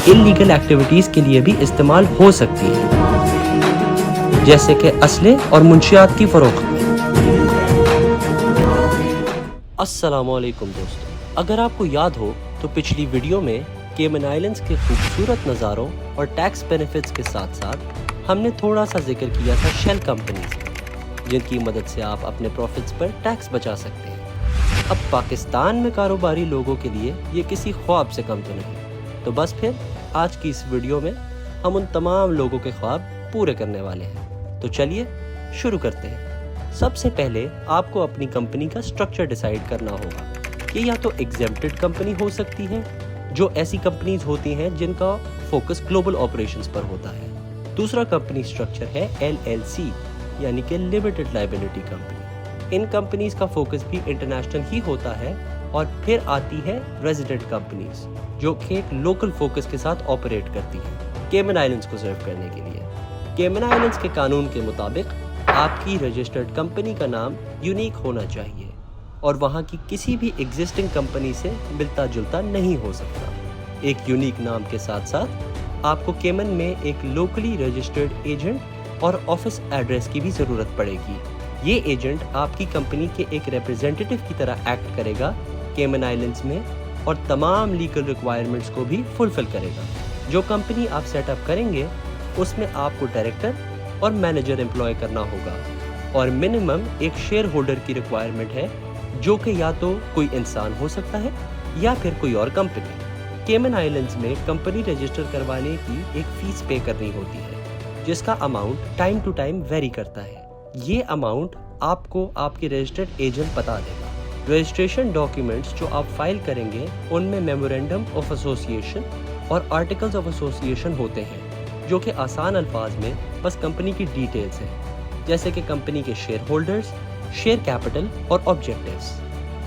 Illegal activities के लिए भी इस्तेमाल हो सकती है, जैसे कि असले और मुंशियात की फरोख्त। अस्सलाम वालेकुम दोस्तों, अगर आपको याद हो तो पिछली वीडियो में केमन आइलैंड्स के खूबसूरत नज़ारों और टैक्स बेनिफिट्स के साथ साथ हमने थोड़ा सा जिक्र किया था शेल कंपनीज का, जिनकी मदद से आप अपने प्रॉफिट्स पर टैक्स बचा सकते हैं। अब पाकिस्तान में कारोबारी लोगों के लिए ये किसी ख्वाब से कम तो नहीं। तो बस फिर आज की इस वीडियो में हम उन तमाम लोगों के ख्वाब पूरे करने वाले हैं। तो चलिए शुरू करते हैं। सबसे पहले आपको अपनी कंपनी का स्ट्रक्चर डिसाइड करना होगा कि या तो एग्जेम्प्टेड कंपनी हो सकती है, जो ऐसी कंपनीज होती हैं जिनका फोकस ग्लोबल ऑपरेशंस पर होता है। दूसरा कंपनी स्ट्रक्चर है LLC यानी कि लिमिटेड लायबिलिटी कंपनी। इन कंपनीज का फोकस भी इंटरनेशनल ही होता है। और फिर आती है रेजिडेंट कंपनीज, जो कि एक लोकल फोकस के साथ ऑपरेट करती हैं केमन आइलैंड्स को सर्व करने के लिए। केमन आइलैंड्स के कानून के मुताबिक आपकी रजिस्टर्ड कंपनी का नाम यूनिक होना चाहिए और वहाँ की किसी भी एग्जिस्टिंग कंपनी से मिलता जुलता नहीं हो सकता। एक यूनिक नाम के साथ साथ आपको केमन में एक लोकली रजिस्टर्ड एजेंट और ऑफिस एड्रेस की भी ज़रूरत पड़ेगी। ये एजेंट आपकी कंपनी के एक रिप्रेजेंटेटिव की तरह एक्ट करेगा केमन आइलैंड्स में और तमाम लीगल रिक्वायरमेंट्स को भी फुलफिल करेगा। जो कंपनी आप सेटअप करेंगे उसमें आपको डायरेक्टर और मैनेजर एम्प्लॉय करना होगा और मिनिमम एक शेयर होल्डर की रिक्वायरमेंट है, जो कि या तो कोई इंसान हो सकता है या फिर कोई और कंपनी। केमन आइलैंड्स में कंपनी रजिस्टर करवाने की एक फीस पे करनी होती है, जिसका amount time to time vary करता है। ये अमाउंट आपको आपके रजिस्टर्ड एजेंट बता देगा। रजिस्ट्रेशन डॉक्यूमेंट्स जो आप फाइल करेंगे उनमें मेमोरेंडम ऑफ एसोसिएशन और आर्टिकल्स ऑफ एसोसिएशन होते हैं, जो कि आसान अल्फाज में बस कंपनी की डिटेल्स हैं, जैसे कि कंपनी के शेयर होल्डर्स, शेयर कैपिटल और ऑब्जेक्टिव्स।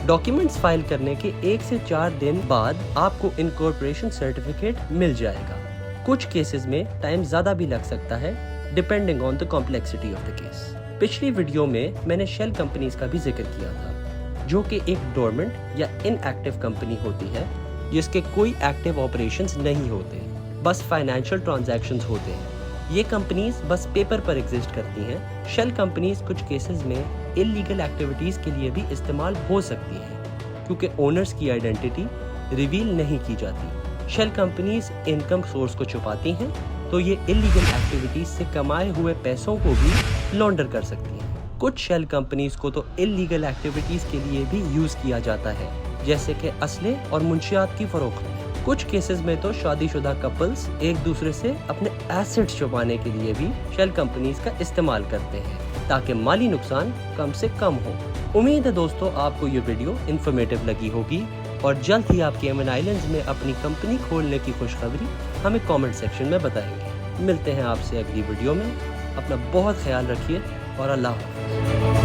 डॉक्यूमेंट्स फाइल करने के 1 से 4 दिन बाद आपको इनकॉर्पोरेशन सर्टिफिकेट मिल जाएगा। कुछ केसेस में टाइम ज़्यादा भी लग सकता है, depending on the complexity of the case. पिछली वीडियो में मैंने शेल कंपनीज का भी जिक्र किया था, जो कि एक डोरमेंट या इनएक्टिव कंपनी होती है, जिसके कोई एक्टिव ऑपरेशंस नहीं होते, बस फाइनेंशियल ट्रांजैक्शंस होते हैं। ये कंपनीज बस पेपर पर एग्जिस्ट करती हैं। शेल कंपनीज कुछ केसेस में इल्लीगल एक्टिविटीज के लिए भी इस्तेमाल हो सकती हैं, क्योंकि ओनर्स की आइडेंटिटी रिवील नहीं की जाती। शेल कंपनीज इनकम सोर्स को छुपाती हैं, तो ये इल्लीगल एक्टिविटीज से कमाए हुए पैसों को भी लॉन्डर कर सकती हैं। कुछ शेल कंपनीज को तो इल्लीगल एक्टिविटीज के लिए भी यूज किया जाता है, जैसे कि असले और मुंशियात की फरोख्त। कुछ केसेस में तो शादीशुदा कपल्स एक दूसरे से अपने एसेट्स छुपाने के लिए भी शेल कंपनीज का इस्तेमाल करते हैं, ताकि माली नुकसान कम से कम हो। उम्मीद है दोस्तों आपको ये वीडियो इन्फॉर्मेटिव लगी होगी और जल्द ही आप केमन आइलैंड्स में अपनी कंपनी खोलने की खुशखबरी हमें कमेंट सेक्शन में बताएंगे। मिलते हैं आपसे अगली वीडियो में। अपना बहुत ख्याल रखिए और अल्लाह हाफ़िज़।